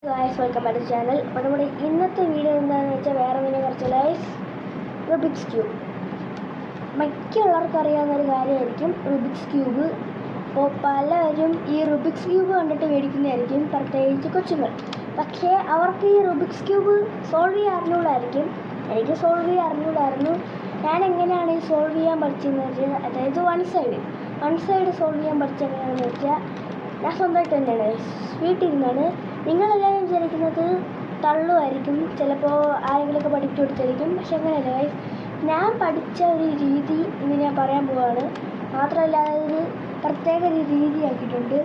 Guys welcome back to channel. അപ്പോൾ നമ്മുടെ ഇന്നത്തെ വീഡിയോ എന്താണെന്ന് വെച്ചാൽ വേറെ ഒന്നിനെ കുറിച്ച് ഗായ്സ് റുബിക്സ് ക്യൂബ്. മിക്കുള്ളവർക്കും അറിയാവുന്നൊരു കാര്യമായിരിക്കും റുബിക്സ് ക്യൂബ്. അപ്പോൾ പലരും ഈ റുബിക്സ് ക്യൂബ് കണ്ടിട്ട് മേടിക്കുന്നതായിരിക്കും, പ്രത്യേകിച്ച് കൊച്ചുങ്ങൾ. പക്ഷേ അവർക്ക് ഈ റുബിക്സ് ക്യൂബ് സോൾവ് ചെയ്യാൻ അറിഞ്ഞൂടായിരിക്കും. എനിക്ക് സോൾവ് ചെയ്യാൻ അറിഞ്ഞൂടായിരുന്നു. ഞാൻ എങ്ങനെയാണ് ഈ സോൾവ് ചെയ്യാൻ പഠിച്ചതെന്ന് വെച്ചാൽ, അതായത് വൺ സൈഡ് സോൾവ് ചെയ്യാൻ പഠിച്ചത് എങ്ങനെയാണെന്ന് വെച്ചാൽ, ഞാൻ സ്വന്തമായിട്ട് തന്നെയാണ് വീട്ടിൽ നിന്നാണ്. നിങ്ങളെല്ലാവരും വിചാരിക്കുന്നത് തള്ളുമായിരിക്കും, ചിലപ്പോൾ ആരെങ്കിലുമൊക്കെ പഠിപ്പിച്ചു കൊടുത്തായിരിക്കും. പക്ഷെ അങ്ങനെയല്ല ഗൈസ്, ഞാൻ പഠിച്ച ഒരു രീതി ഇന്ന് ഞാൻ പറയാൻ പോവുകയാണ്. മാത്രമല്ല അതൊരു പ്രത്യേക ഒരു രീതിയാക്കിയിട്ടുണ്ട്.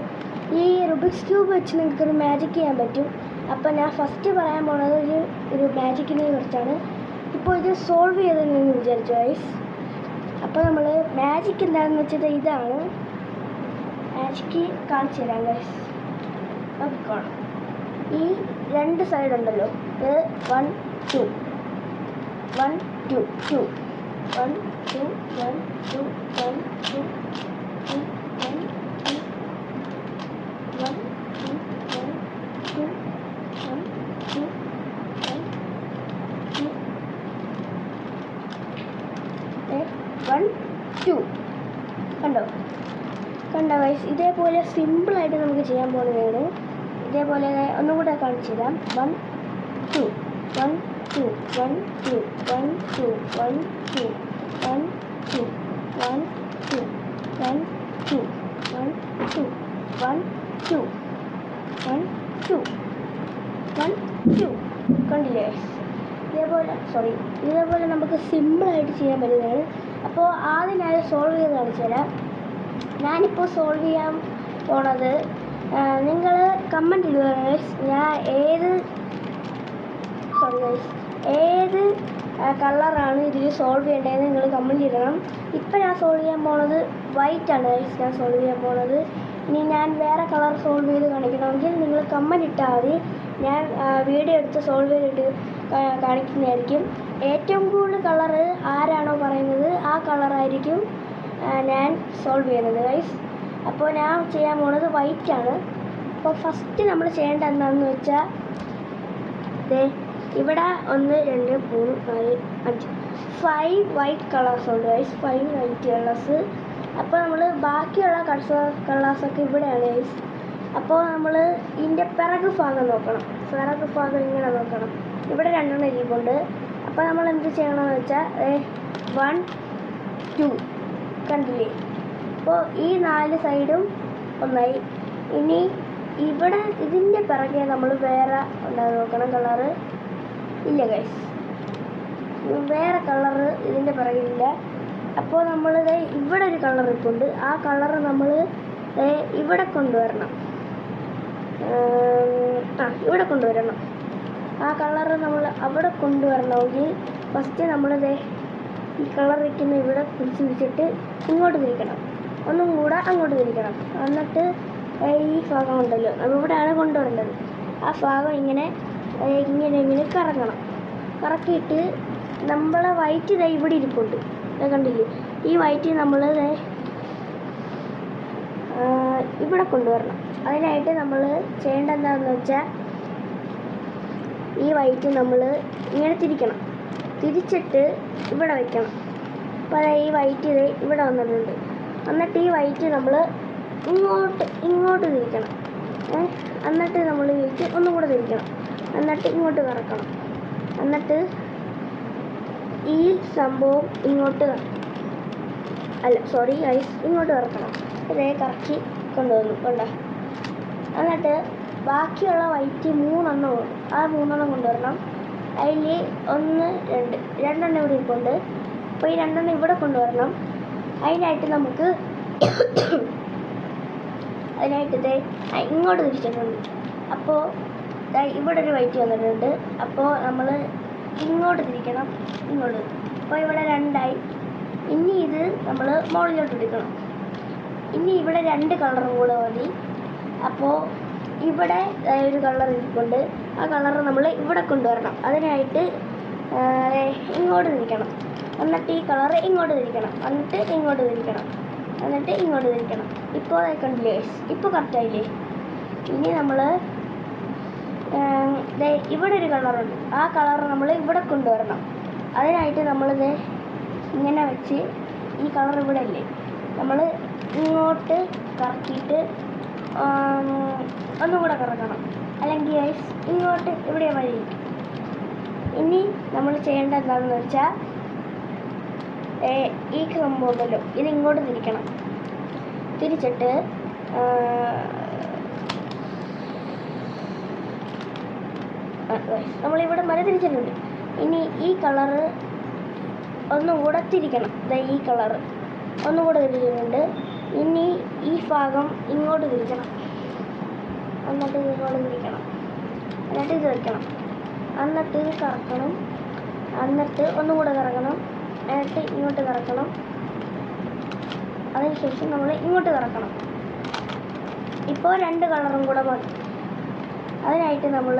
ഈ റുബിക്സ് ക്യൂബ് വെച്ച് നിങ്ങൾക്കൊരു മാജിക് ചെയ്യാൻ പറ്റും. അപ്പോൾ ഞാൻ ഫസ്റ്റ് പറയാൻ പോകുന്നത് ഒരു മാജിക്കിനെ കുറിച്ചാണ്. ഇപ്പോൾ ഇത് സോൾവ് ചെയ്തതെന്ന് വിചാരിച്ചു ഗൈസ്. അപ്പോൾ നമ്മൾ മാജിക് എന്താണെന്ന് വെച്ചാൽ ഇതാണ്. മാജിക്ക് കാണിച്ചു തരാം ഗൈസ്. നോക്കിക്കോണം. ഈ രണ്ട് സൈഡ് ഉണ്ടല്ലോ, ഇത് 1 2 1 2 2 1 2 1 2 1 2 2 1 2 1 2 1 2 1 2 1 2 കണ്ടോ വൈസ്. ഇതേപോലെ സിമ്പിളായിട്ട് നമുക്ക് ചെയ്യാൻ പോകുന്നതാണ്. ഇതേപോലെ ഒന്നും കൂടെ കാണിച്ചു തരാം. 1 2 1 2 1 2 1 2 1 2 1 2 1 2 1 2 1 2 1 2 1 2 1 2 കണ്ടില്ലേ? ഇതേപോലെ നമുക്ക് സിമ്പിളായിട്ട് ചെയ്യാൻ പറ്റുന്നതാണ്. അപ്പോൾ ആദ്യം ഞാൻ സോൾവ് ചെയ്ത് കാണിച്ചു തരാം. ഞാനിപ്പോൾ സോൾവ് ചെയ്യാൻ പോണത്, നിങ്ങൾ കമൻറ്റ് ഇടുക ഗൈസ്. ഞാൻ ഏത് കളറാണ് ഇതിൽ സോൾവ് ചെയ്യേണ്ടതെന്ന് നിങ്ങൾ കമൻറ്റ് ചെയ്യണം. ഇപ്പം ഞാൻ സോൾവ് ചെയ്യാൻ പോണത് വൈറ്റ് ആണ് ഗൈസ്. ഞാൻ സോൾവ് ചെയ്യാൻ പോണത്. ഇനി ഞാൻ വേറെ കളർ സോൾവ് ചെയ്ത് കാണിക്കണമെങ്കിൽ നിങ്ങൾ കമൻറ്റ് ഇട്ടാൽ മതി. ഞാൻ വീഡിയോ എടുത്ത് സോൾവ് ചെയ്തിട്ട് കാണിക്കുന്നതായിരിക്കും. ഏറ്റവും കൂടുതൽ കളറ് ആരാണോ പറയുന്നത് ആ കളറായിരിക്കും ഞാൻ സോൾവ് ചെയ്യുന്നത് ഗൈസ്. അപ്പോൾ ഞാൻ ചെയ്യാൻ പോണത് വൈറ്റ് ആണ്. അപ്പോൾ ഫസ്റ്റ് നമ്മൾ ചെയ്യേണ്ടത് എന്താണെന്ന് വെച്ചാൽ, ഇവിടെ 1 2 3 4 5 5 വൈറ്റ് കളേഴ്സ് ഉണ്ട് ഗൈസ്. 5 white colours. അപ്പോൾ നമ്മൾ ബാക്കിയുള്ള കളേഴ്സൊക്കെ ഇവിടെയാണ് ഗൈസ്. അപ്പോൾ നമ്മൾ ഇതിൻ്റെ പിറക് ഭാഗം നോക്കണം. ഇങ്ങനെ നോക്കണം. ഇവിടെ 2 ഇരിപ്പുണ്ട്. അപ്പോൾ നമ്മൾ എന്ത് ചെയ്യണമെന്ന് വെച്ചാൽ 1 2 കണ്ടില്ലേ? അപ്പോൾ ഈ 4 സൈഡും ഒന്നായി. ഇനി ഇവിടെ ഇതിൻ്റെ പിറകെ നമ്മൾ വേറെ ഉണ്ടാകും നോക്കണം. കളറ് ഇല്ല ഗൈസ്, വേറെ കളറ് ഇതിൻ്റെ പിറകിലില്ല. അപ്പോൾ നമ്മൾ ഇവിടെ ഒരു കളർ ഇപ്പുണ്ട്. ആ കളറ് നമ്മൾ ഇവിടെ കൊണ്ടുവരണം. ഇവിടെ കൊണ്ടുവരണം. ആ കളറ് നമ്മൾ അവിടെ കൊണ്ടുവരണമെങ്കിൽ ഫസ്റ്റ് നമ്മൾ ഈ കളർ വയ്ക്കുന്ന ഇവിടെ പിടിച്ചിട്ട് ഇങ്ങോട്ട് തിരിക്കണം. ഒന്നും കൂടെ അങ്ങോട്ട് തിരിക്കണം. എന്നിട്ട് ഈ ഭാഗം ഉണ്ടല്ലോ, ഇവിടെയാണ് കൊണ്ടുവരേണ്ടത്. ആ ഭാഗം ഇങ്ങനെ കറങ്ങണം. കറക്കിയിട്ട് നമ്മളെ വൈറ്റ് ഇവിടെ ഇരിപ്പുണ്ട്, കണ്ടില്ലേ? ഈ വൈറ്റ് നമ്മൾ ഇവിടെ കൊണ്ടുവരണം. അതിനായിട്ട് നമ്മൾ ചെയ്യേണ്ടത് എന്താണെന്ന് വെച്ചാൽ, ഈ വൈറ്റ് നമ്മൾ ഇങ്ങനെ തിരിക്കണം. തിരിച്ചിട്ട് ഇവിടെ വയ്ക്കണം. അപ്പോൾ ഈ വൈറ്റ് ഇവിടെ വന്നിട്ടുണ്ട്. എന്നിട്ട് ഈ വൈറ്റ് നമ്മൾ ഇങ്ങോട്ട് തിരിക്കണം. എന്നിട്ട് നമ്മൾ വൈറ്റ് ഒന്നും കൂടെ തിരിക്കണം. എന്നിട്ട് ഇങ്ങോട്ട് കറക്കണം. എന്നിട്ട് ഈ സംഭവം ഇങ്ങോട്ട് കറക്കണം. കറക്കി കൊണ്ടുവന്നു കൊണ്ട. എന്നിട്ട് ബാക്കിയുള്ള വൈറ്റ് 3 ആ 3 കൊണ്ടുവരണം. അതിൽ 1 2 2 ഇവിടെ ഇരിപ്പുണ്ട്. അപ്പോൾ ഈ 2 ഇവിടെ കൊണ്ടുവരണം. അതിനായിട്ട് ഇങ്ങോട്ട് തിരിച്ചിട്ടുണ്ട്. അപ്പോൾ ഇവിടെ ഒരു വൈറ്റ് വന്നിട്ടുണ്ട്. അപ്പോൾ നമ്മൾ ഇങ്ങോട്ട് തിരിക്കണം. അപ്പോൾ ഇവിടെ 2ആയി. ഇനി ഇത് നമ്മൾ മുകളിലോട്ട് എടുക്കണം. ഇനി ഇവിടെ 2 കളറും കൂടെ മതി. അപ്പോൾ ഇവിടെ ഒരു കളർ ഇരിപ്പുണ്ട്. ആ കളർ നമ്മൾ ഇവിടെ കൊണ്ടുവരണം. അതിനായിട്ട് ഇങ്ങോട്ട് തിരിക്കണം. എന്നിട്ട് ഈ കളർ ഇങ്ങോട്ട് തിരിക്കണം. എന്നിട്ട് ഇങ്ങോട്ട് തിരിക്കണം. ഇപ്പോൾ കണ്ടില്ലേ? ഇപ്പോൾ കറക്റ്റായില്ലേ? ഇനി നമ്മൾ ഇവിടെ ഒരു കളറുണ്ട്, ആ കളർ നമ്മൾ ഇവിടെ കൊണ്ടുവരണം. അതിനായിട്ട് നമ്മളിത് ഇങ്ങനെ വെച്ച് ഈ കളർ ഇവിടെ അല്ലേ, നമ്മൾ ഇങ്ങോട്ട് കറക്കിയിട്ട് ഒന്നും കൂടെ കറക്കണം, അല്ലെങ്കിൽ ഇങ്ങോട്ട് ഇവിടെ വഴി. ഇനി നമ്മൾ ചെയ്യേണ്ടത് എന്താണെന്ന് വെച്ചാൽ ഈ സംഭവമല്ലോ ഇത് ഇങ്ങോട്ട് തിരിക്കണം. തിരിച്ചിട്ട് നമ്മളിവിടെ വരെ തിരിച്ചിട്ടുണ്ട്. ഇനി ഈ കളറ് ഒന്നും കൂടെ തിരിക്കണം. ഈ കളറ് ഒന്നും കൂടെ തിരിച്ചിട്ടുണ്ട്. ഇനി ഈ ഭാഗം ഇങ്ങോട്ട് തിരിക്കണം, എന്നിട്ട് ഇങ്ങോട്ട് തിരിക്കണം, എന്നിട്ട് ഇത് വയ്ക്കണം, എന്നിട്ട് ഇത് കറക്കണം, എന്നിട്ട് ഒന്നും കൂടെ കറക്കണം, എന്നിട്ട് ഇങ്ങോട്ട് കറക്കണം, അതിനുശേഷം നമ്മൾ ഇങ്ങോട്ട് കറക്കണം. ഇപ്പോൾ 2 കളറും കൂടെ മതി. അതിനായിട്ട് നമ്മൾ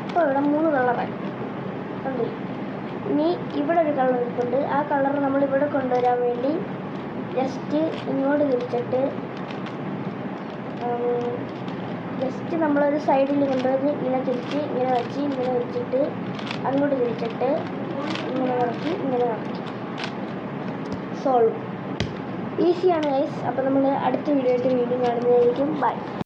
ഇപ്പോൾ ഇവിടെ 3 കളറായി ഉണ്ട്. ഇനി ഇവിടെ ഒരു കളർ ഇരിപ്പുണ്ട്. ആ കളർ നമ്മൾ ഇവിടെ കൊണ്ടുവരാൻ വേണ്ടി ജസ്റ്റ് ഇങ്ങോട്ട് തിരിച്ചിട്ട് ജസ്റ്റ് നമ്മളൊരു സൈഡിൽ കൊണ്ടുവന്ന് ഇങ്ങനെ തിരിച്ച് ഇങ്ങനെ വെച്ചിട്ട് അങ്ങോട്ട് തിരിച്ചിട്ട് ഇങ്ങനെ കറക്കി സോൾവ്. ഈസിയാണ് ഗൈസ്. അപ്പോൾ നമ്മൾ അടുത്ത വീഡിയോ ആയിട്ട് വീണ്ടും കാണുന്നതായിരിക്കും. ബൈ.